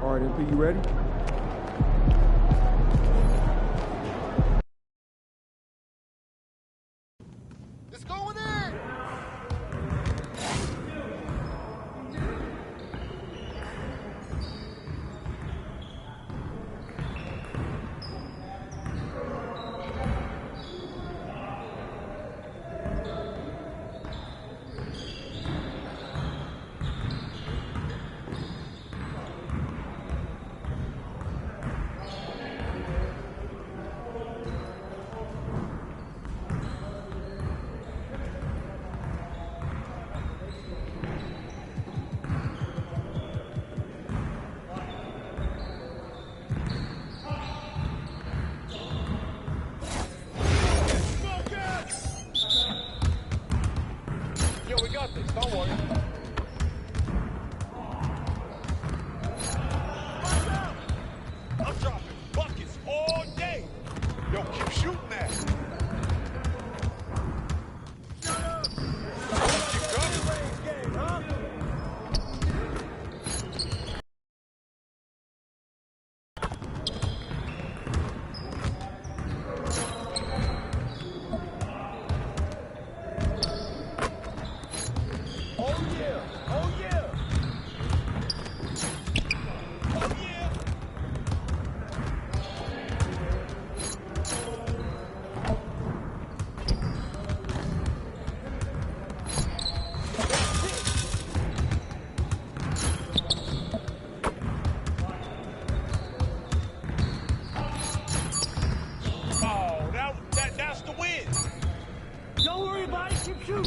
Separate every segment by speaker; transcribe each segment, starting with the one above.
Speaker 1: All right, MP, you ready?
Speaker 2: It's going in! Yo, we got this, don't worry. I'm dropping buckets all day. Yo, keep shooting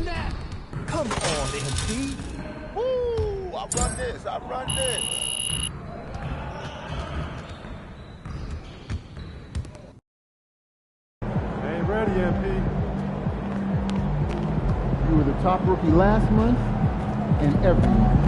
Speaker 2: that.
Speaker 3: Come on, MP.
Speaker 2: Woo! I run this, I run this.
Speaker 1: Ain't ready, MP. You were the top rookie last month and every month.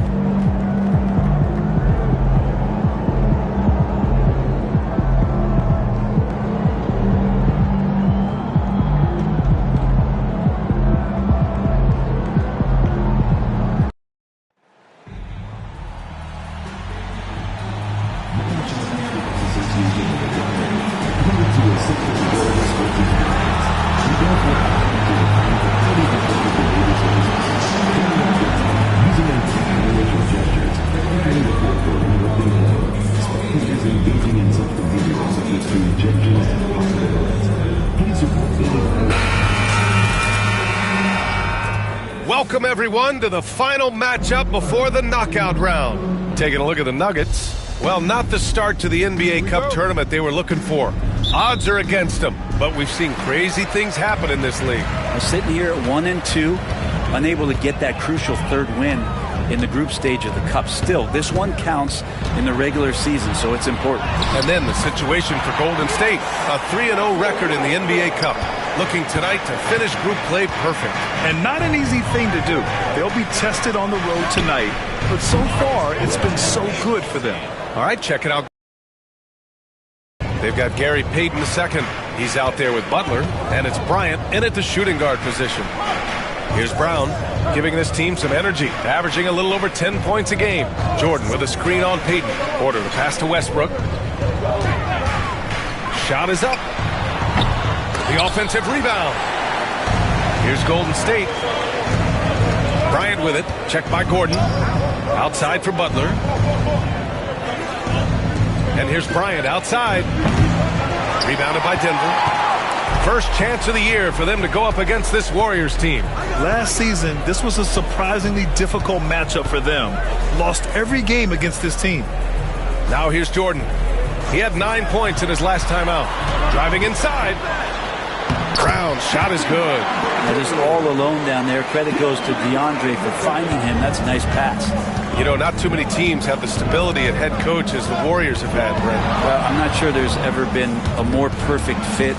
Speaker 4: Welcome, everyone, to the final matchup before the knockout round. Taking a look at the Nuggets. Well, not the start to the NBA Cup tournament they were looking for. Odds are against them, but we've seen crazy things happen in this league.
Speaker 5: We're sitting here at 1-2, unable to get that crucial third win in the group stage of the Cup. Still, this one counts in the regular season, so it's important.
Speaker 4: And then the situation for Golden State, a 3-0 record in the NBA Cup. Looking tonight to finish group play perfect.
Speaker 6: And not an easy thing to do. They'll be tested on the road tonight, but so far it's been so good for them.
Speaker 4: All right, check it out. They've got Gary Payton II. He's out there with Butler, and it's Bryant in at the shooting guard position. Here's Brown, giving this team some energy, averaging a little over 10 points a game. Jordan with a screen on Payton. Order the pass to Westbrook. Shot is up. The offensive rebound. Here's Golden State. Bryant with it. Checked by Gordon. Outside for Butler. And here's Bryant outside. Rebounded by Denver. First chance of the year for them to go up against this Warriors team.
Speaker 6: Last season, this was a surprisingly difficult matchup for them. Lost every game against this team.
Speaker 4: Now here's Jordan. He had 9 points in his last time out. Driving inside. Brown's shot is good.
Speaker 5: They're just all alone down there. Credit goes to DeAndre for finding him. That's a nice pass.
Speaker 4: You know, not too many teams have the stability at head coach as the Warriors have had, Brent.
Speaker 5: Well, I'm not sure there's ever been a more perfect fit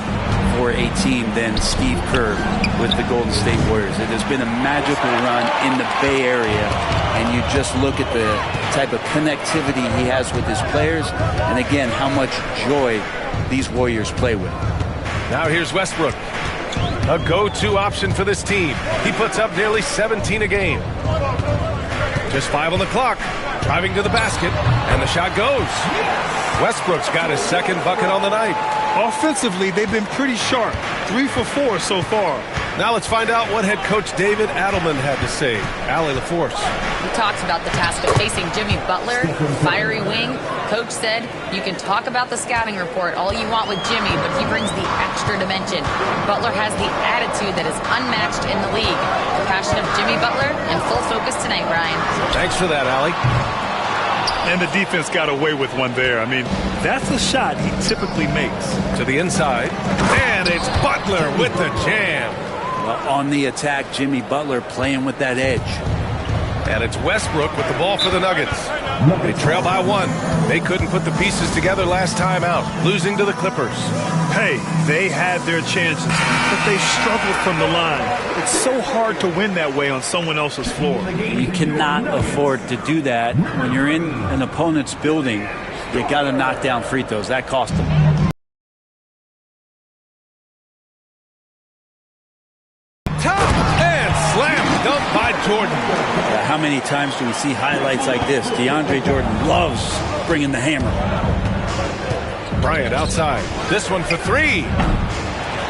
Speaker 5: for a team than Steve Kerr with the Golden State Warriors. It has been a magical run in the Bay Area, and you just look at the type of connectivity he has with his players, and again, how much joy these Warriors play with.
Speaker 4: Now here's Westbrook. A go-to option for this team. He puts up nearly 17 a game. Just 5 on the clock. Driving to the basket, and the shot goes. Westbrook's got his second bucket on the night.
Speaker 6: Offensively, they've been pretty sharp. 3 for 4 so far.
Speaker 4: Now let's find out what head coach David Adelman had to say. Allie LaForce.
Speaker 7: He talks about the task of facing Jimmy Butler, fiery wing. Coach said, you can talk about the scouting report all you want with Jimmy, but he brings the extra dimension. Butler has the attitude that is unmatched in the league. The passion of Jimmy Butler in full focus tonight, Ryan.
Speaker 4: Thanks for that, Allie.
Speaker 6: And the defense got away with one there. I mean, that's a shot he typically makes.
Speaker 4: To the inside, and it's Butler with the jam.
Speaker 5: Well, on the attack, Jimmy Butler playing with that edge.
Speaker 4: And it's Westbrook with the ball for the Nuggets. They trail by 1. They couldn't put the pieces together last time out, losing to the Clippers.
Speaker 6: Hey, they had their chances, but they struggled from the line. It's so hard to win that way on someone else's floor.
Speaker 5: You cannot afford to do that. When you're in an opponent's building, you got to knock down free throws. That cost them.
Speaker 4: Jordan.
Speaker 5: How many times do we see highlights like this? DeAndre Jordan loves bringing the hammer.
Speaker 4: Bryant outside. This one for 3.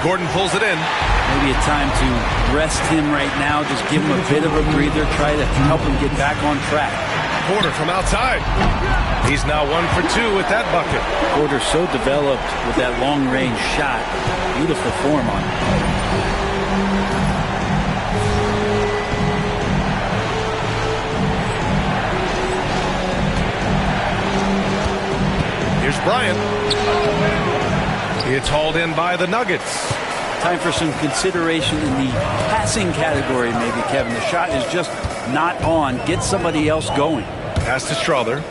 Speaker 4: Gordon pulls it in.
Speaker 5: Maybe a time to rest him right now. Just give him a bit of a breather. Try to help him get back on track.
Speaker 4: Porter from outside. He's now 1 for 2 with that bucket.
Speaker 5: Porter so developed with that long-range shot. Beautiful form on it.
Speaker 4: Here's Bryant. It's hauled in by the Nuggets.
Speaker 5: Time for some consideration in the passing category, maybe, Kevin. The shot is just not on. Get somebody else going.
Speaker 4: Pass to Strother.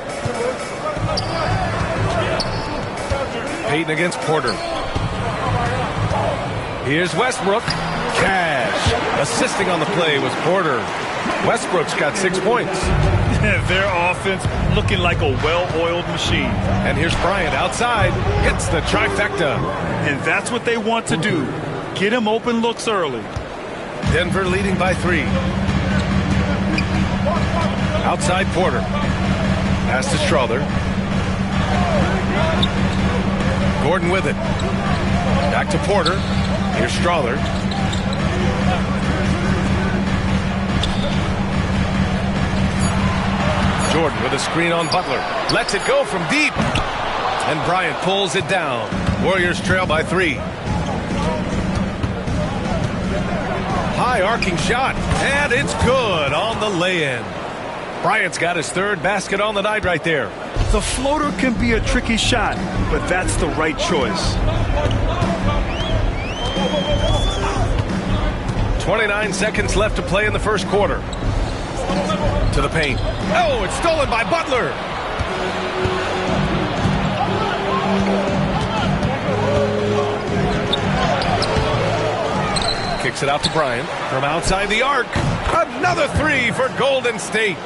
Speaker 4: Payton against Porter. Here's Westbrook. Cash. Assisting on the play was Porter. Westbrook's got 6 points.
Speaker 6: Their offense looking like a well-oiled machine.
Speaker 4: And here's Bryant outside. Hits the trifecta.
Speaker 6: And that's what they want to do. Get him open looks early.
Speaker 4: Denver leading by 3. Outside Porter. Pass to Strother. Gordon with it. Back to Porter. Here's Strother. Jordan with a screen on Butler. Lets it go from deep. And Bryant pulls it down. Warriors trail by 3. High arcing shot. And it's good on the lay-in. Bryant's got his 3rd basket on the night right there.
Speaker 6: The floater can be a tricky shot, but that's the right choice.
Speaker 4: 29 seconds left to play in the first quarter. To the paint. Oh, it's stolen by Butler. Kicks it out to Bryant from outside the arc. Another 3 for Golden State.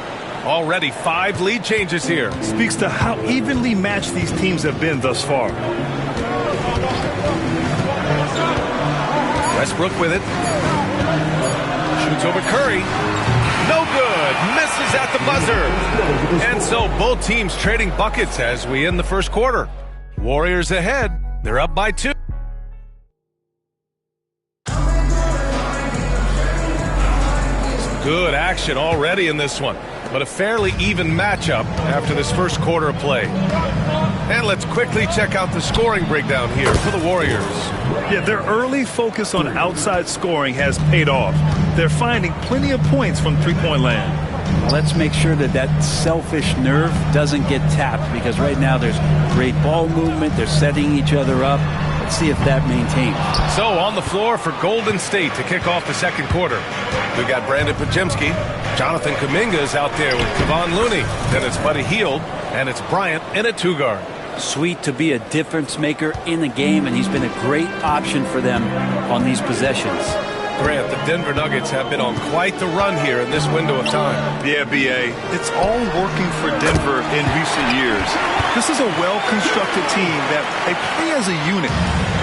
Speaker 4: Already 5 lead changes here.
Speaker 6: Speaks to how evenly matched these teams have been thus far.
Speaker 4: Westbrook with it. Shoots over Curry. No good. Misses at the buzzer. And so both teams trading buckets as we end the first quarter. Warriors ahead. They're up by 2. Good action already in this one, but a fairly even matchup after this first quarter of play. And let's quickly check out the scoring breakdown here for the Warriors.
Speaker 6: Yeah, their early focus on outside scoring has paid off. They're finding plenty of points from three-point land.
Speaker 5: Let's make sure that that selfish nerve doesn't get tapped, because right now there's great ball movement. They're setting each other up. Let's see if that maintains.
Speaker 4: So on the floor for Golden State to kick off the second quarter. We've got Brandon Podziemski. Jonathan Kuminga is out there with Kevon Looney. Then it's Buddy Hield, and it's Bryant in a 2-guard.
Speaker 5: Sweet to be a difference maker in the game, and he's been a great option for them on these possessions.
Speaker 4: Grant, the Denver Nuggets have been on quite the run here in this window of time.
Speaker 6: Yeah, B.A., it's all working for Denver in recent years. This is a well-constructed team that they play as a unit.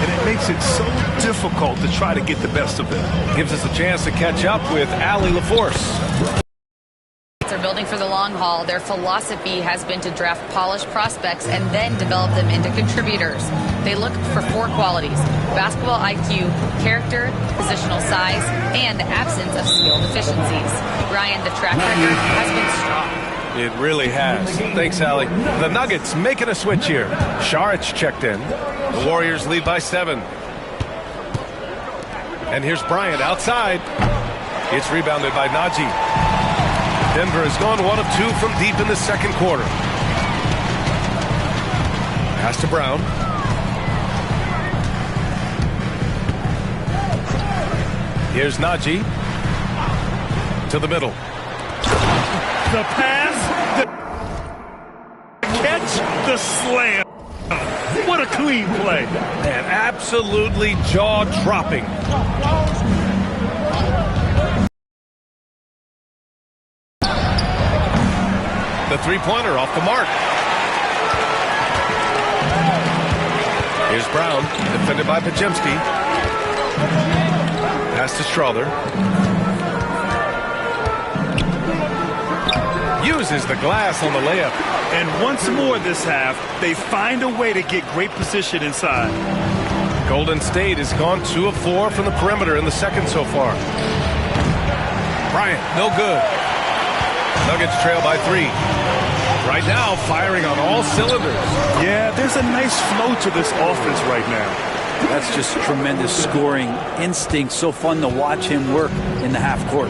Speaker 6: and it makes it so difficult to try to get the best of them.
Speaker 4: Gives us a chance to catch up with Allie LaForce.
Speaker 7: They're building for the long haul. Their philosophy has been to draft polished prospects and then develop them into contributors. They look for 4 qualities: basketball IQ, character, positional size, and absence of skill deficiencies. Ryan, the track record has been strong.
Speaker 4: It really has. Thanks, Allie. The Nuggets making a switch here. Saric checked in. The Warriors lead by 7. And here's Bryant outside. It's rebounded by Najee. Denver has gone 1 of 2 from deep in the second quarter. Pass to Brown. Here's Najee. To the middle.
Speaker 6: The pass, the catch, the slam. What a clean play.
Speaker 4: And absolutely jaw-dropping. The three-pointer off the mark. Here's Brown, defended by Podziemski. Pass to Strother. Uses the glass on the layup.
Speaker 6: And once more this half, they find a way to get great position inside.
Speaker 4: Golden State has gone 2 of 4 from the perimeter in the second so far. Bryant, no good. Nuggets trail by 3. Right now, firing on all cylinders.
Speaker 6: Yeah, there's a nice flow to this offense right now.
Speaker 5: That's just tremendous scoring instinct. So fun to watch him work in the half court.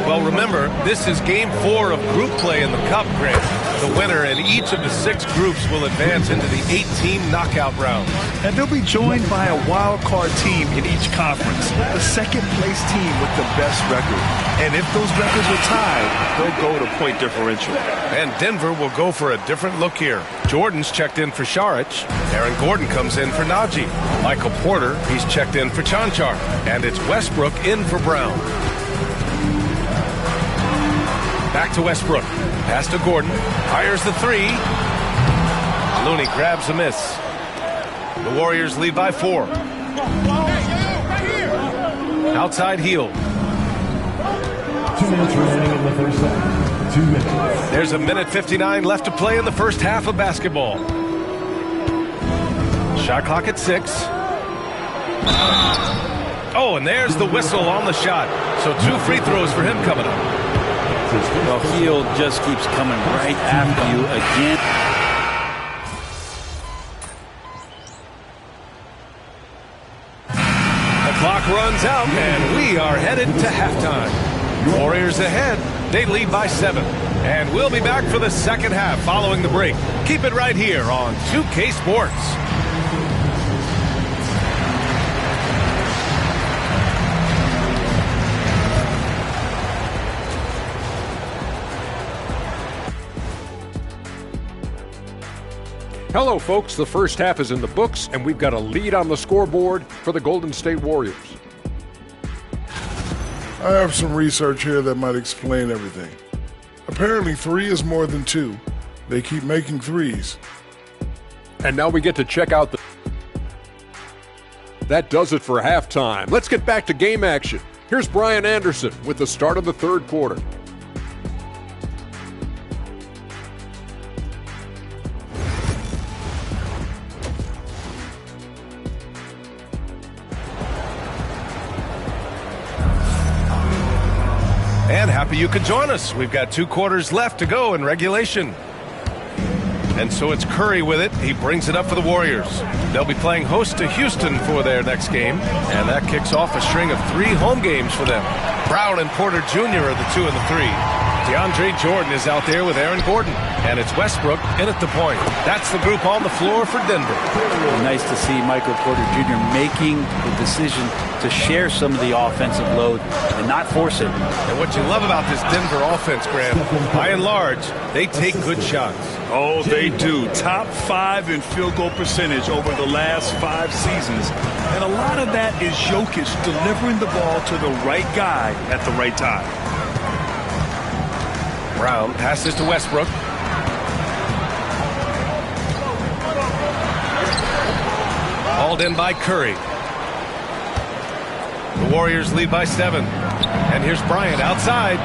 Speaker 4: Well, remember, this is game 4 of group play in the Cup, Grant. The winner in each of the 6 groups will advance into the 8-team knockout round.
Speaker 6: And they'll be joined by a wild card team in each conference, the second place team with the best record. And if those records are tied, they'll go to point differential.
Speaker 4: And Denver will go for a different look here. Jordan's checked in for Saric. Aaron Gordon comes in for Najee. Michael Porter, he's checked in for Chanchar. And it's Westbrook in for Brown. Back to Westbrook. Pass to Gordon. Fires the 3. Looney grabs a miss. The Warriors lead by 4. Outside heel.
Speaker 8: 2 minutes remaining in the first half. 2 minutes.
Speaker 4: There's 1:59 left to play in the first half of basketball. Shot clock at 6. Oh, and there's the whistle on the shot. So 2 free throws for him coming up.
Speaker 5: Well, Hield just keeps coming right after you again.
Speaker 4: The clock runs out, and we are headed to halftime. Warriors ahead. They lead by 7. And we'll be back for the second half following the break. Keep it right here on 2K Sports.
Speaker 9: Hello, folks. The first half is in the books, and we've got a lead on the scoreboard for the Golden State Warriors.
Speaker 10: I have some research here that might explain everything. Apparently, 3 is more than 2. They keep making 3s.
Speaker 9: And now we get to check out the... That does it for halftime. Let's get back to game action. Here's Brian Anderson with the start of the third quarter.
Speaker 4: And happy you could join us. We've got 2 quarters left to go in regulation. And so it's Curry with it. He brings it up for the Warriors. They'll be playing host to Houston for their next game. And that kicks off a string of 3 home games for them. Brown and Porter Jr. are the 2 and the 3. DeAndre Jordan is out there with Aaron Gordon. And it's Westbrook in at the point. That's the group on the floor for Denver.
Speaker 5: Nice to see Michael Porter Jr. making the decision to share some of the offensive load and not force it.
Speaker 4: And what you love about this Denver offense, Graham, by and large, they take good shots.
Speaker 6: Oh, they do. Top 5 in field goal percentage over the last 5 seasons. And a lot of that is Jokic delivering the ball to the right guy at the right time.
Speaker 4: Brown passes to Westbrook. Hauled in by Curry. The Warriors lead by 7. And here's Bryant outside.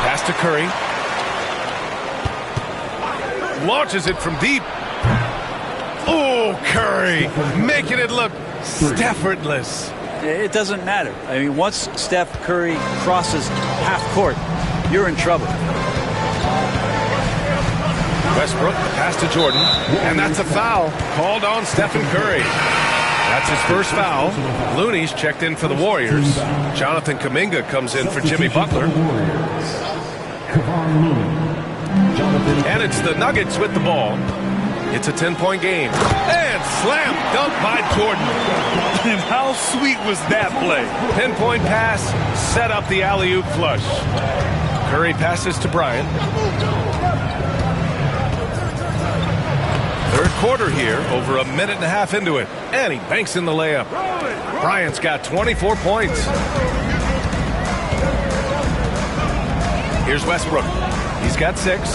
Speaker 4: Pass to Curry. Launches it from deep. Oh, Curry making it look effortless.
Speaker 5: It doesn't matter. I mean, once Steph Curry crosses half court, you're in trouble.
Speaker 4: Westbrook, pass to Jordan, and that's a foul called on Stephen Curry. That's his first foul. Looney's checked in for the Warriors. Jonathan Kuminga comes in for Jimmy Butler. And it's the Nuggets with the ball. It's a 10-point game. And slam dunk by Jordan.
Speaker 6: And how sweet was that play?
Speaker 4: Pinpoint pass, set up the alley-oop flush. Curry passes to Bryant. Third quarter here, over a minute and a half into it. And he banks in the layup. Bryant's got 24 points. Here's Westbrook. He's got 6.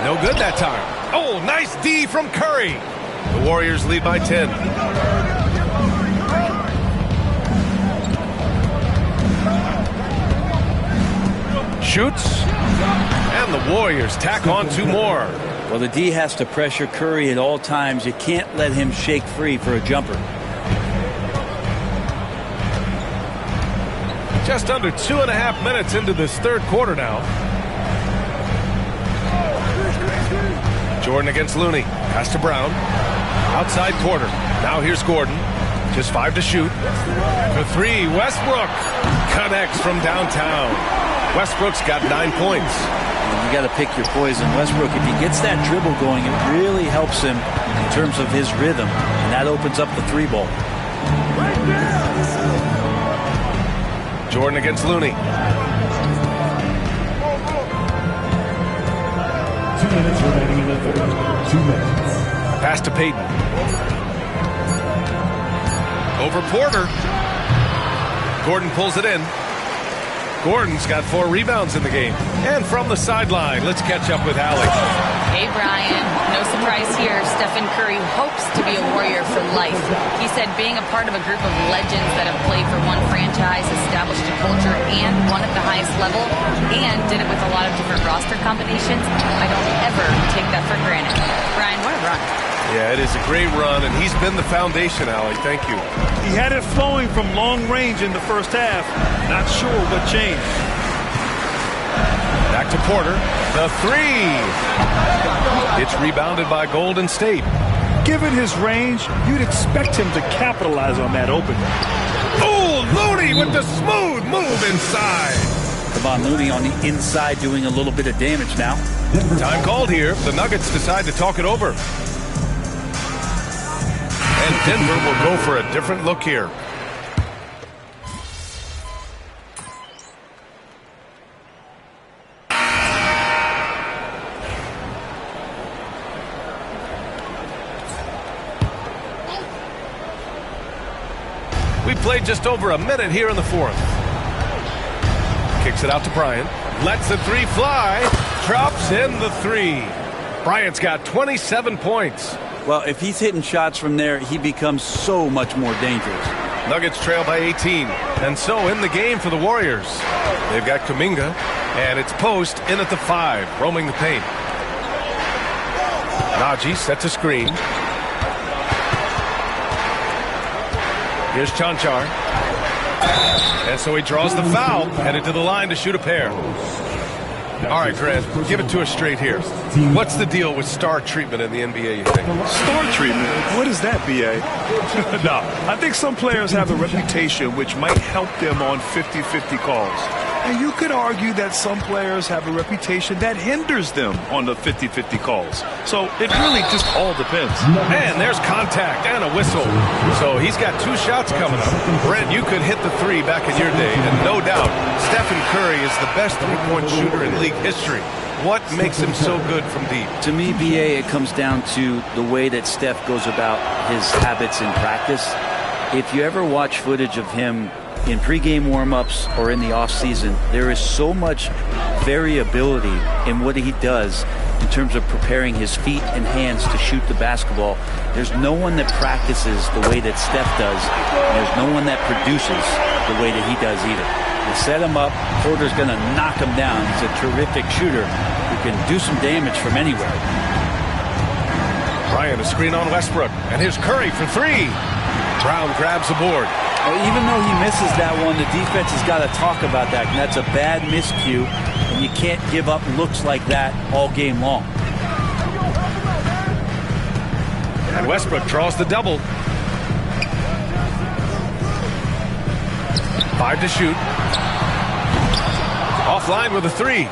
Speaker 4: No good that time. Oh, nice D from Curry. The Warriors lead by 10. Shoots. And the Warriors tack on 2 more.
Speaker 5: Well, the D has to pressure Curry at all times. You can't let him shake free for a jumper.
Speaker 4: Just under 2.5 minutes into this third quarter now. Jordan against Looney. Pass to Brown. Outside Porter. Now here's Gordon. Just 5 to shoot. For 3, Westbrook connects from downtown. Westbrook's got 9 points.
Speaker 5: You got to pick your poison. Westbrook, if he gets that dribble going, it really helps him in terms of his rhythm. And that opens up the 3 ball.
Speaker 4: Jordan against Looney.
Speaker 8: 2 minutes remaining in the third. 2 minutes.
Speaker 4: Pass to Payton. Over Porter. Gordon pulls it in. Gordon's got 4 rebounds in the game. And from the sideline, let's catch up with Alex.
Speaker 7: Hey, Brian. No surprise here. Stephen Curry hopes to be a Warrior for life. He said being a part of a group of legends that have played for one franchise, established a culture, and won at the highest level, and did it with a lot of different roster combinations, I don't ever take that for granted. Brian, what a run.
Speaker 4: Yeah, it is a great run, and he's been the foundation, Allie. Thank you.
Speaker 6: He had it flowing from long range in the first half. Not sure what changed.
Speaker 4: Back to Porter. The 3. It's rebounded by Golden State.
Speaker 6: Given his range, you'd expect him to capitalize on that opening.
Speaker 4: Oh, Looney with the smooth move inside.
Speaker 5: Kevon Looney on the inside doing a little bit of damage now.
Speaker 4: Time called here. The Nuggets decide to talk it over. And Denver will go for a different look here. We played just over a minute here in the fourth. Kicks it out to Bryant. Lets the 3 fly. Drops in the 3. Bryant's got 27 points.
Speaker 5: Well, if he's hitting shots from there, he becomes so much more dangerous.
Speaker 4: Nuggets trail by 18. And so in the game for the Warriors. They've got Kuminga. And it's post in at the 5. Roaming the paint. Najee sets a screen. Here's Chanchar. And so he draws the foul. Headed to the line to shoot a pair. All right, Grant, give it to us straight here. What's the deal with star treatment in the NBA, you think?
Speaker 6: Star treatment? What is that, B.A.? No, I think some players have a reputation which might help them on 50-50 calls. And you could argue that some players have a reputation that hinders them on the 50-50 calls. So it really just all depends.
Speaker 4: And there's contact and a whistle. So he's got 2 shots coming up. Brent, you could hit the 3 back in your day, and no doubt, Stephen Curry is the best three-point shooter in league history. What makes him so good from deep?
Speaker 5: To me, B.A., it comes down to the way that Steph goes about his habits in practice. If you ever watch footage of him in pregame warm-ups or in the off-season, there is so much variability in what he does in terms of preparing his feet and hands to shoot the basketball. There's no one that practices the way that Steph does, and there's no one that produces the way that he does either. You set him up, Porter's going to knock him down. He's a terrific shooter who can do some damage from anywhere.
Speaker 4: Bryant, a screen on Westbrook, and here's Curry for three. Brown grabs the board.
Speaker 5: Well, even though he misses that one, the defense has got to talk about that. And that's a bad miscue, and you can't give up looks like that all game long.
Speaker 4: And Westbrook draws the double. 5 to shoot. Offline with a three.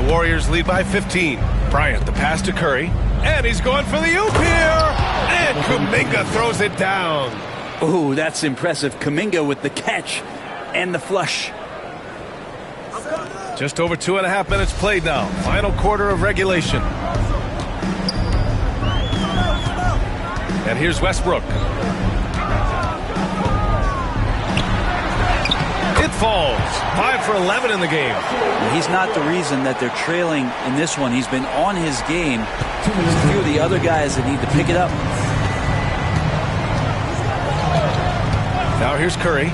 Speaker 4: The Warriors lead by 15. Bryant, the pass to Curry. And he's going for the oop here. And Kuminga throws it down.
Speaker 5: Oh, that's impressive. Kuminga with the catch and the flush.
Speaker 4: Just over 2.5 minutes played now. Final quarter of regulation. And here's Westbrook. It falls. 5 for 11 in the game.
Speaker 5: He's not the reason that they're trailing in this one. He's been on his game. There's a few of the other guys that need to pick it up.
Speaker 4: Now here's Curry.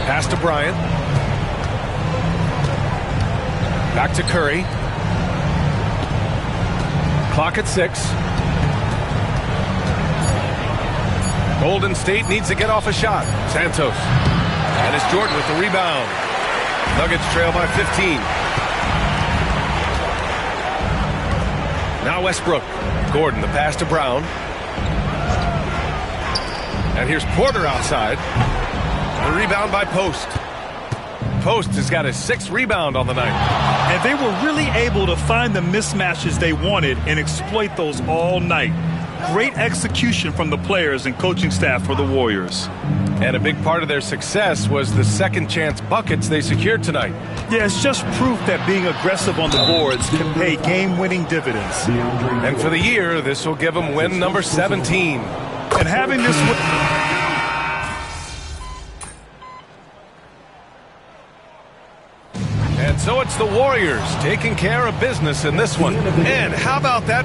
Speaker 4: Pass to Bryant. Back to Curry. Clock at 6. Golden State needs to get off a shot. Santos. And it's Jordan with the rebound. Nuggets trail by 15. Now Westbrook. Gordon, the pass to Brown. And here's Porter outside. The rebound by Post. Post has got his 6th rebound on the night.
Speaker 6: And they were really able to find the mismatches they wanted and exploit those all night. Great execution from the players and coaching staff for the Warriors.
Speaker 4: And a big part of their success was the second chance buckets they secured tonight.
Speaker 6: Yeah, it's just proof that being aggressive on the boards can pay game-winning dividends.
Speaker 4: And for the year, this will give them win number 17.
Speaker 6: And having this...
Speaker 4: And so it's the Warriors taking care of business in this one. And how about that?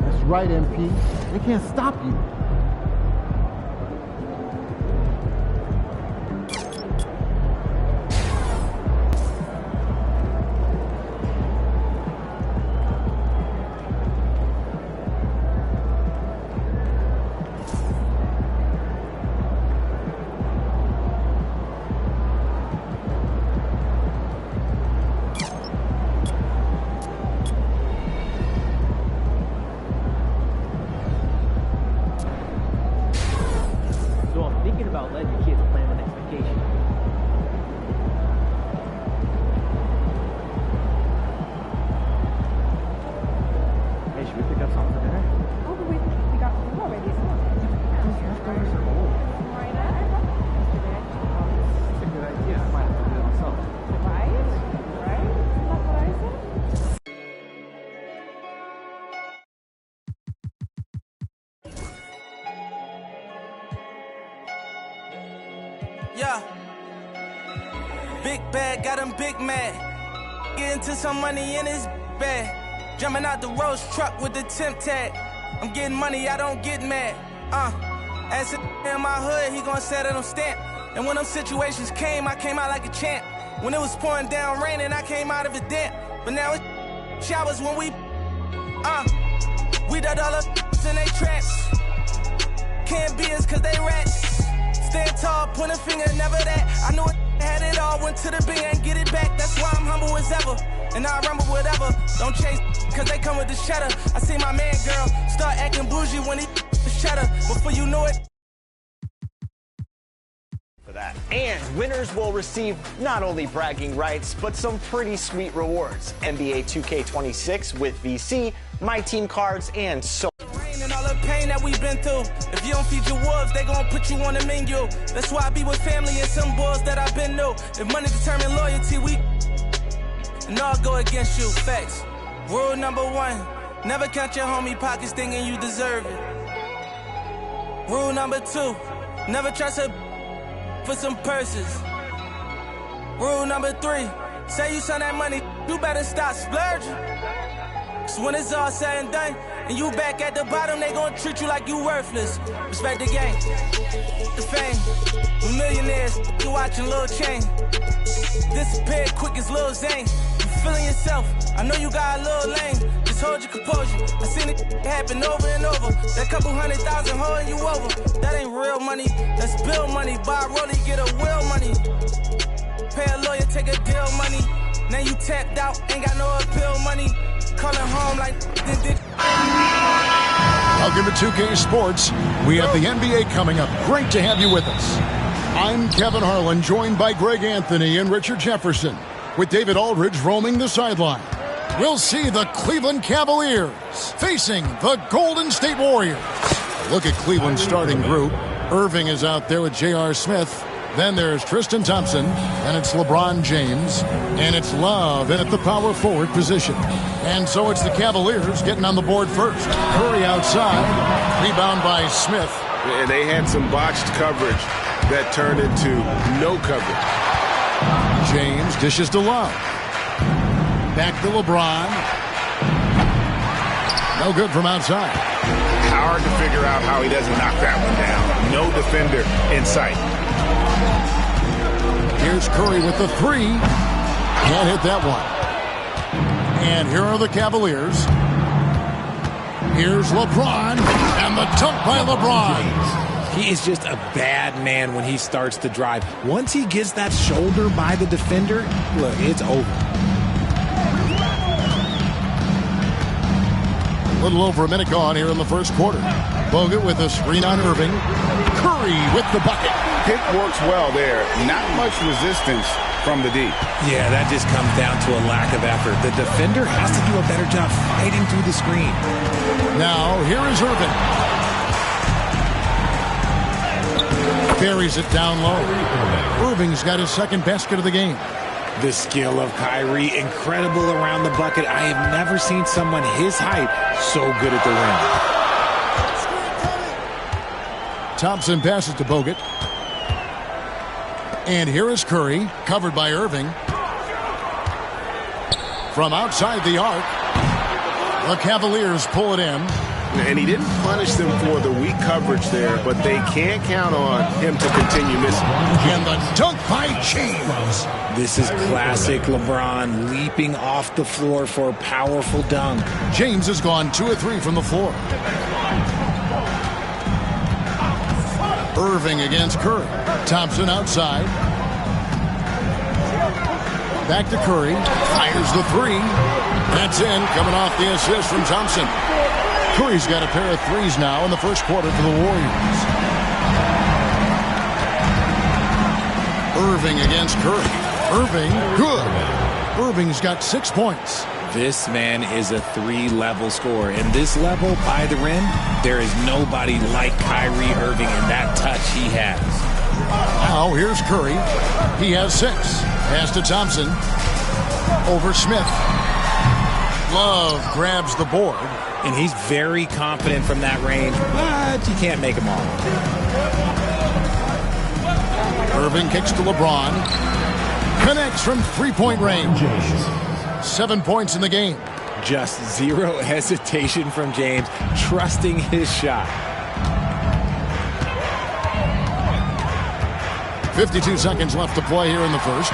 Speaker 1: That's right, MP. They can't stop you.
Speaker 11: about letting your kids plan the next vacation. Hey, should we pick up something for dinner?
Speaker 12: Oh, but we got food already. It's not.
Speaker 11: Let's go to Circle Old.
Speaker 12: Right now.
Speaker 11: That's a good idea. I might have to do it myself.
Speaker 12: Right? Right? That's what I said.
Speaker 13: Yeah. Big bag, got him big mad. Get into some money in his bag. Jumping out the Rolls truck with the temp tag. I'm getting money, I don't get mad. As in my hood, he gon' set it on stamp. And when them situations came, I came out like a champ. When it was pouring down raining, I came out of it damp. But now it's showers when we done all up in they traps. Can't be us cause they rats. Stand tall, point a finger, never that. I knew it had it all, went to the bank, get it back. That's why I'm humble as ever. And I remember whatever. Don't chase cause they come with the cheddar. I see my man girl start acting bougie when he the cheddar. Before you know it.
Speaker 14: For that. And winners will receive not only bragging rights, but some pretty sweet rewards. NBA 2K26 with VC, My Team cards, and so
Speaker 13: pain that we've been through. If you don't feed your wolves, they gon' put you on the menu. That's why I be with family and some boys that I've been new. If money determine loyalty, and I'll go against you. Facts. Rule number 1, never count your homie pockets thinking you deserve it. Rule number 2, never trust her for some purses. Rule number 3, say you send that money, you better stop splurging. So when it's all said and done, and you back at the bottom, they gon' treat you like you worthless. Respect the game, the fame, the millionaires, you watching Lil Chain. Disappeared quick as Lil Zane. You feeling yourself, I know you got a little lame. Just hold your composure, I seen it happen over and over. That couple 100,000 holding you over, that ain't real money, that's bill money. Buy a rollie, get a will money. Pay a lawyer, take a deal money. Now you tapped out, ain't got no appeal money. Calling home like
Speaker 15: Welcome to 2K Sports. We have the NBA coming up. Great to have you with us. I'm Kevin Harlan, joined by Greg Anthony and Richard Jefferson, with David Aldridge roaming the sideline. We'll see the Cleveland Cavaliers facing the Golden State Warriors. Look at Cleveland's starting group. Irving is out there with J.R. Smith. Then there's Tristan Thompson, and it's LeBron James, and it's Love in at the power forward position. And so it's the Cavaliers getting on the board first. Curry outside, rebound by Smith.
Speaker 16: And they had some botched coverage that turned into no coverage.
Speaker 15: James dishes to Love. Back to LeBron. No good from outside.
Speaker 16: Hard to figure out how he doesn't knock that one down. No defender in sight.
Speaker 15: Here's Curry with the 3. Can't hit that one. And here are the Cavaliers. Here's LeBron, and the dunk by LeBron.
Speaker 3: He is just a bad man when he starts to drive. Once he gets that shoulder by the defender, look, it's over.
Speaker 15: A little over a minute gone here in the first quarter. Bogut with a screen on Irving. Curry with the bucket.
Speaker 16: Pick works well there. Not much resistance from the D.
Speaker 3: Yeah, that just comes down to a lack of effort. The defender has to do a better job fighting through the screen.
Speaker 15: Now, here is Irving. Buries it down low. Irving's got his second basket of the game.
Speaker 3: The skill of Kyrie, incredible around the bucket. I have never seen someone his height so good at the rim.
Speaker 15: Thompson passes to Bogut. And here is Curry, covered by Irving. From outside the arc, the Cavaliers pull it in.
Speaker 16: And he didn't punish them for the weak coverage there, but they can't count on him to continue missing.
Speaker 15: And the dunk by James.
Speaker 3: This is classic LeBron, leaping off the floor for a powerful dunk.
Speaker 15: James has gone 2 of 3 from the floor. Irving against Curry. Thompson outside. Back to Curry. Fires the 3. That's in, coming off the assist from Thompson. Curry's got a pair of 3s now in the first quarter for the Warriors. Irving against Curry. Irving, good. Irving's got 6 points.
Speaker 3: This man is a 3-level scorer. And this level, by the rim, there is nobody like Kyrie Irving in that touch he has.
Speaker 15: Now, here's Curry. He has 6. Pass to Thompson. Over Smith. Love grabs the board.
Speaker 3: And he's very confident from that range, but you can't make him all.
Speaker 15: Irving kicks to LeBron. Connects from 3-point range. 7 points in the game.
Speaker 3: Just zero hesitation from James, trusting his shot.
Speaker 15: 52 seconds left to play here in the first.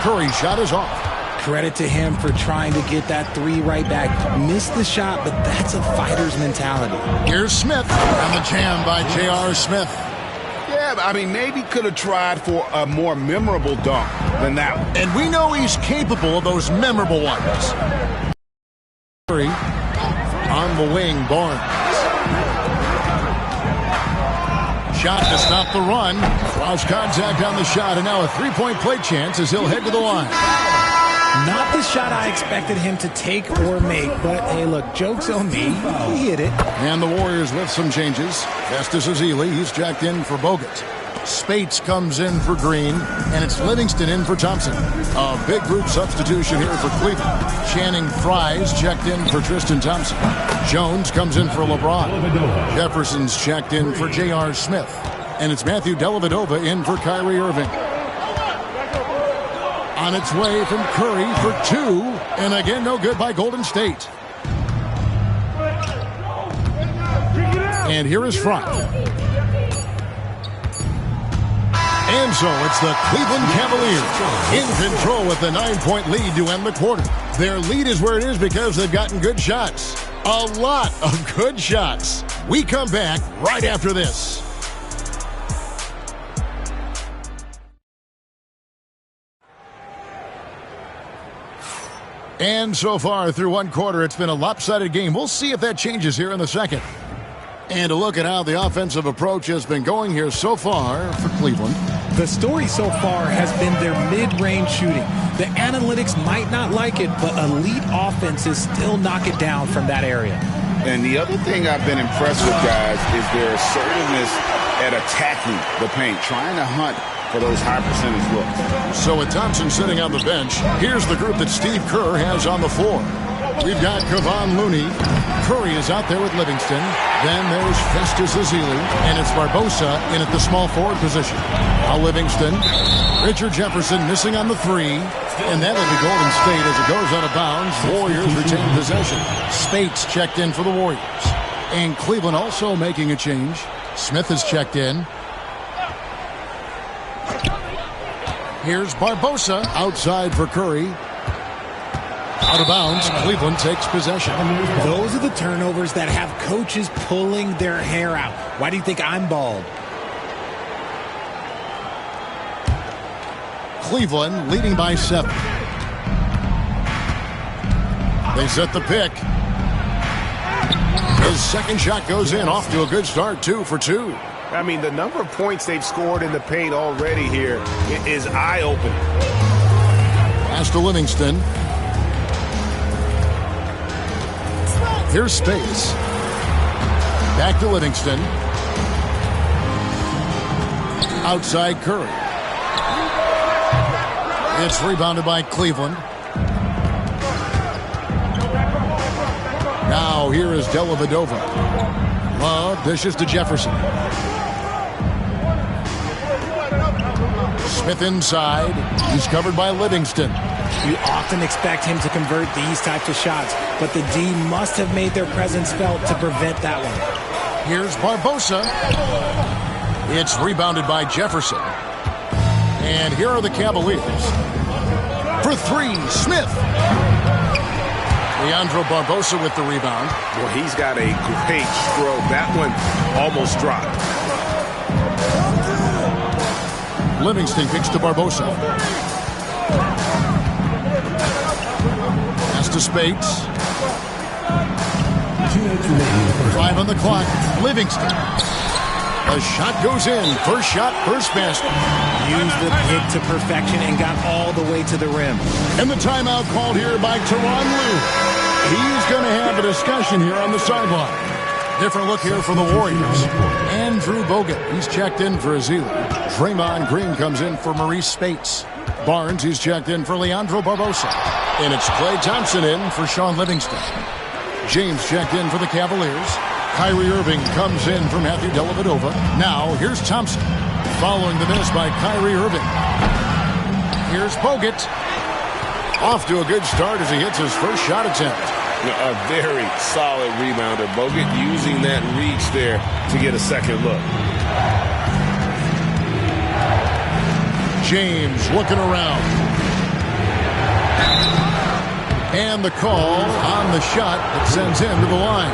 Speaker 15: Curry's shot is off.
Speaker 3: Credit to him for trying to get that 3 right back. Missed the shot, but that's a fighter's mentality.
Speaker 15: Here's Smith on the jam by J.R. Smith.
Speaker 16: Yeah, I mean, maybe could have tried for a more memorable dunk than that one.
Speaker 15: And we know he's capable of those memorable ones. Curry on the wing, Barnes. Shot to stop the run. Lost contact on the shot, and now a 3-point play chance as he'll head to the line.
Speaker 17: Not the shot I expected him to take or make, but hey, look, joke's on me. He hit it.
Speaker 15: And the Warriors with some changes. Festus Ezeli, he's jacked in for Bogut. Spates comes in for Green, and it's Livingston in for Thompson. A big group substitution here for Cleveland. Channing Frye's checked in for Tristan Thompson. Jones comes in for LeBron. Jefferson's checked in for J.R. Smith. And it's Matthew Dellavedova in for Kyrie Irving. On its way from Curry for 2, and again no good by Golden State. And here is Frye. And so it's the Cleveland Cavaliers in control with the 9-point lead to end the quarter. Their lead is where it is because they've gotten good shots. A lot of good shots. We come back right after this. And so far through one quarter, it's been a lopsided game. We'll see if that changes here in the second. And a look at how the offensive approach has been going here so far for Cleveland.
Speaker 17: The story so far has been their mid-range shooting. The analytics might not like it, but elite offenses still knock it down from that area.
Speaker 18: And the other thing I've been impressed with, guys, is their assertiveness at attacking the paint, trying to hunt for those high percentage looks.
Speaker 15: So with Thompson sitting on the bench, here's the group that Steve Kerr has on the floor. We've got Kevon Looney. Curry is out there with Livingston. Then there's Festus Ezeli, and it's Barbosa in at the small forward position. Now Livingston. Richard Jefferson missing on the 3. And that'll be Golden State as it goes out of bounds. Warriors retain possession. Spates checked in for the Warriors. And Cleveland also making a change. Smith is checked in. Here's Barbosa outside for Curry. Out of bounds, Cleveland takes possession.
Speaker 17: Those are the turnovers that have coaches pulling their hair out. Why do you think I'm bald?
Speaker 15: Cleveland leading by 7. They set the pick. His second shot goes in, off to a good start, 2 for 2.
Speaker 16: I mean, the number of points they've scored in the paint already here is eye-opening.
Speaker 15: Pass to Livingston. Here's Spates. Back to Livingston. Outside Curry. It's rebounded by Cleveland. Now here is Dellavedova. Love dishes to Jefferson. Smith inside. He's covered by Livingston.
Speaker 17: You often expect him to convert these types of shots, but the D must have made their presence felt to prevent that one.
Speaker 15: Here's Barbosa. It's rebounded by Jefferson. And here are the Cavaliers. For 3, Smith. Leandro Barbosa with the rebound.
Speaker 16: Well, he's got a great stroke. That one almost dropped.
Speaker 15: Livingston kicks to Barbosa. Pass to Spates. 5 on the clock. Livingston. A shot goes in. First shot, first basket.
Speaker 17: Used the pick to perfection and got all the way to the rim.
Speaker 15: And the timeout called here by Tyronn Lue. He's going to have a discussion here on the sideline. Different look here for the Warriors. Andrew Bogut, he's checked in for Ezeli. Draymond Green comes in for Maurice Spates. Barnes, he's checked in for Leandro Barbosa. And it's Klay Thompson in for Sean Livingston. James checked in for the Cavaliers. Kyrie Irving comes in for Matthew Dellavedova. Now, here's Thompson. Following the miss by Kyrie Irving. Here's Bogut. Off to a good start as he hits his first shot attempt.
Speaker 16: A very solid rebounder. Bogut using that reach there to get a second look.
Speaker 15: James looking around. And the call on the shot that sends him to the line.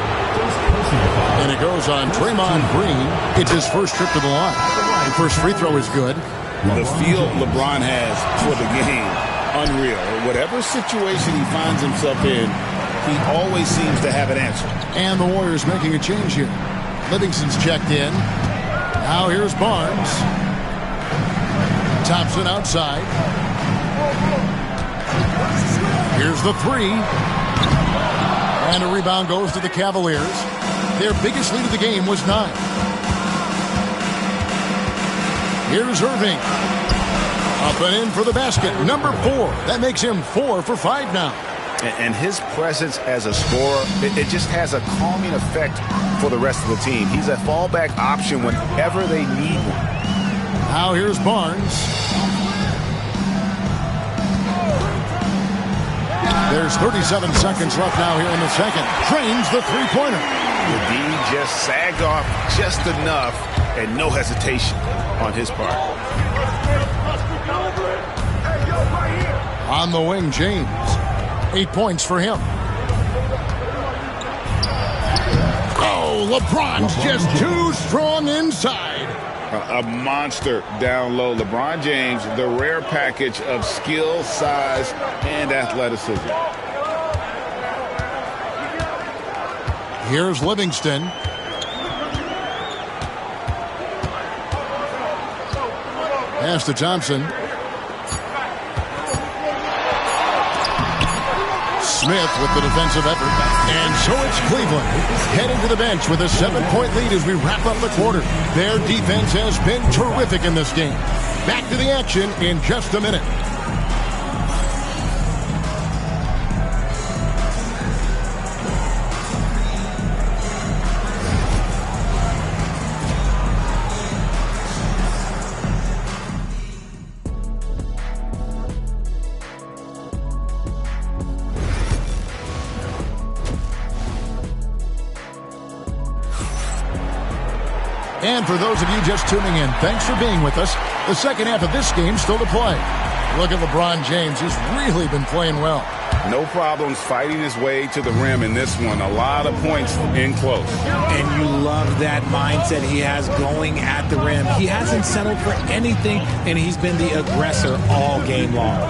Speaker 15: And it goes on Draymond Green. It's his first trip to the line. The first free throw is good.
Speaker 18: The feel LeBron has for the game, unreal. Whatever situation he finds himself in, he always seems to have an answer.
Speaker 15: And the Warriors making a change here. Livingston's checked in. Now here's Barnes. Thompson outside. Here's the three. And a rebound goes to the Cavaliers. Their biggest lead of the game was 9. Here's Irving. Up and in for the basket. Number 4. That makes him 4 for 5 now.
Speaker 18: And his presence as a scorer, it just has a calming effect for the rest of the team. He's a fallback option whenever they need one.
Speaker 15: Now here's Barnes. There's 37 seconds left now here in the second. Drains the three-pointer.
Speaker 18: The D just sagged off just enough, and no hesitation on his part.
Speaker 15: On the wing, James. 8 points for him. Oh, LeBron's just too strong inside.
Speaker 18: A monster down low. LeBron James, the rare package of skill, size, and athleticism.
Speaker 15: Here's Livingston. Pass to Thompson. Smith with the defensive effort. And so it's Cleveland heading to the bench with a 7-point lead as we wrap up the quarter. Their defense has been terrific in this game. Back to the action in just a minute. And for those of you just tuning in, thanks for being with us. The second half of this game still to play. Look at LeBron James. He's really been playing well.
Speaker 18: No problems fighting his way to the rim in this one. A lot of points in close.
Speaker 17: And you love that mindset he has going at the rim. He hasn't settled for anything, and he's been the aggressor all game long.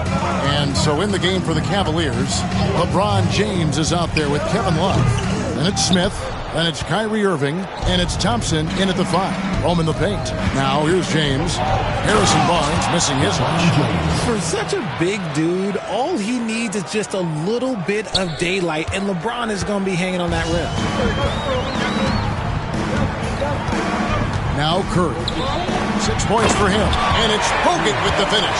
Speaker 15: And so in the game for the Cavaliers, LeBron James is out there with Kevin Love. And it's Smith. And it's Kyrie Irving, and it's Thompson in at the 5. Roaming the paint. Now here's James. Harrison Barnes missing his lunch.
Speaker 17: For such a big dude, all he needs is just a little bit of daylight, and LeBron is going to be hanging on that rim.
Speaker 15: Now Curry. 6 points for him, and it's Bogut with the finish.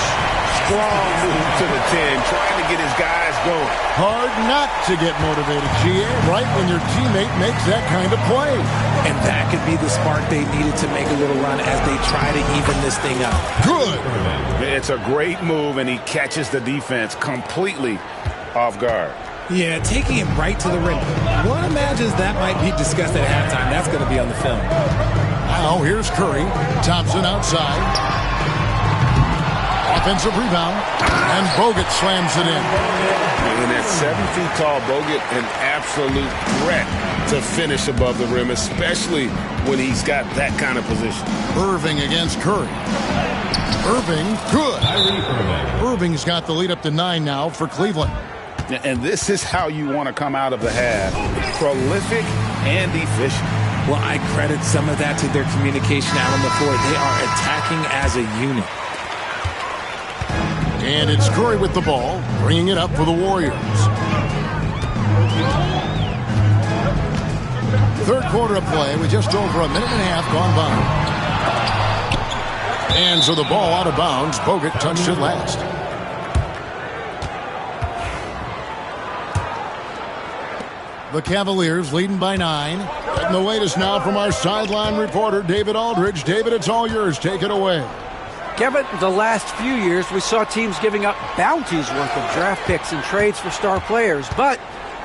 Speaker 18: Strong move to the 10, trying to get his guys going.
Speaker 15: Hard not to get motivated, GA, right when your teammate makes that kind of play.
Speaker 17: And that could be the spark they needed to make a little run as they try to even this thing up.
Speaker 15: Good.
Speaker 18: It's a great move, and he catches the defense completely off guard.
Speaker 17: Yeah, taking it right to the rim. One imagines that might be discussed at halftime. That's going to be on the film.
Speaker 15: Now here's Curry. Thompson outside. Offensive rebound, and Bogut slams it in.
Speaker 18: And at 7 feet tall, Bogut, an absolute threat to finish above the rim, especially when he's got that kind of position.
Speaker 15: Irving against Curry. Irving, good. Irving's got the lead up to 9 now for Cleveland.
Speaker 18: And this is how you want to come out of the half. Prolific and efficient.
Speaker 17: Well, I credit some of that to their communication out on the floor. They are attacking as a unit.
Speaker 15: And it's Curry with the ball, bringing it up for the Warriors. Third quarter of play with just over a minute and a half gone by. And so the ball out of bounds. Bogut touched it last. The Cavaliers leading by 9. And the latest now from our sideline reporter, David Aldridge. David, it's all yours. Take it away.
Speaker 19: Kevin, the last few years, we saw teams giving up bounties worth of draft picks and trades for star players. But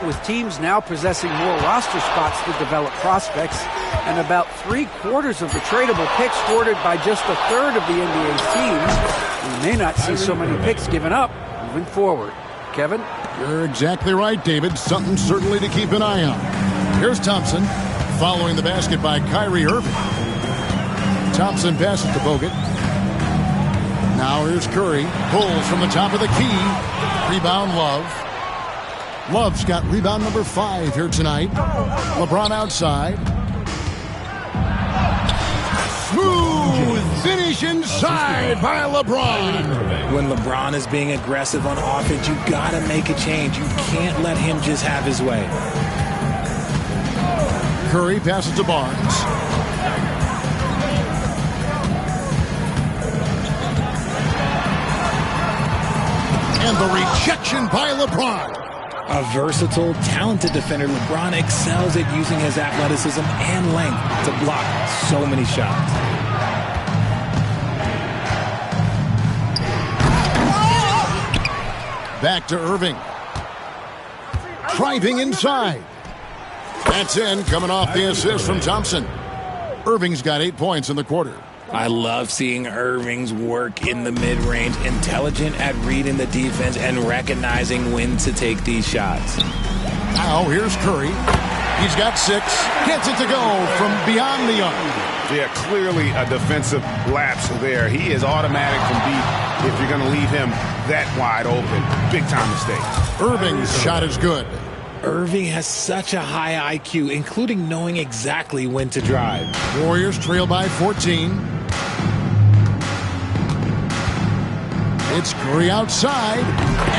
Speaker 19: with teams now possessing more roster spots to develop prospects and about 3/4 of the tradable picks hoarded by just a third of the NBA's teams, we may not see so many picks given up moving forward. Kevin?
Speaker 15: You're exactly right, David. Something certainly to keep an eye on. Here's Thompson following the basket by Kyrie Irving. Thompson passes to Bogut. Now here's Curry. Pulls from the top of the key. Rebound, Love. Love's got rebound number 5 here tonight. LeBron outside. Smooth finish inside by LeBron.
Speaker 17: When LeBron is being aggressive on offense, you got to make a change. You can't let him just have his way.
Speaker 15: Curry passes to Barnes. And the rejection by LeBron.
Speaker 17: A versatile, talented defender, LeBron excels at using his athleticism and length to block so many shots.
Speaker 15: Back to Irving. Driving inside. That's in, coming off the assist from Thompson. Irving's got 8 points in the quarter.
Speaker 3: I love seeing Irving's work in the mid-range, intelligent at reading the defense and recognizing when to take these shots.
Speaker 15: Now here's Curry. He's got 6. Gets it to go from beyond the arc.
Speaker 18: Yeah, clearly a defensive lapse there. He is automatic from deep if you're going to leave him that wide open. Big time mistake.
Speaker 15: Irving's shot is good.
Speaker 17: Irving has such a high IQ, including knowing exactly when to drive.
Speaker 15: Warriors trail by 14. It's Curry outside,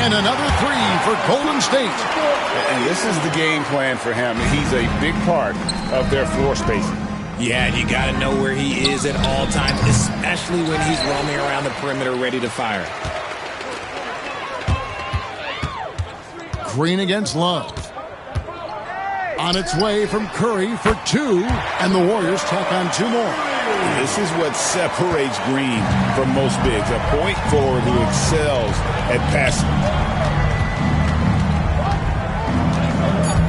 Speaker 15: and another 3 for Golden State.
Speaker 18: And this is the game plan for him. He's a big part of their floor spacing.
Speaker 3: Yeah, you got to know where he is at all times, especially when he's roaming around the perimeter ready to fire.
Speaker 15: Green against Love. On its way from Curry for 2, and the Warriors tack on 2 more.
Speaker 18: This is what separates Green from most bigs, a point forward who excels at passing.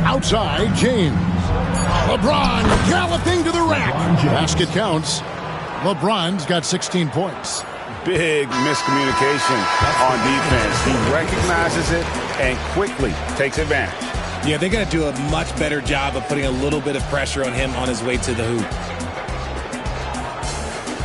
Speaker 15: Outside, James. LeBron galloping to the rack. Basket counts. LeBron's got 16 points.
Speaker 18: Big miscommunication on defense. He recognizes it and quickly takes advantage.
Speaker 3: Yeah, they're going to do a much better job of putting a little bit of pressure on him on his way to the hoop.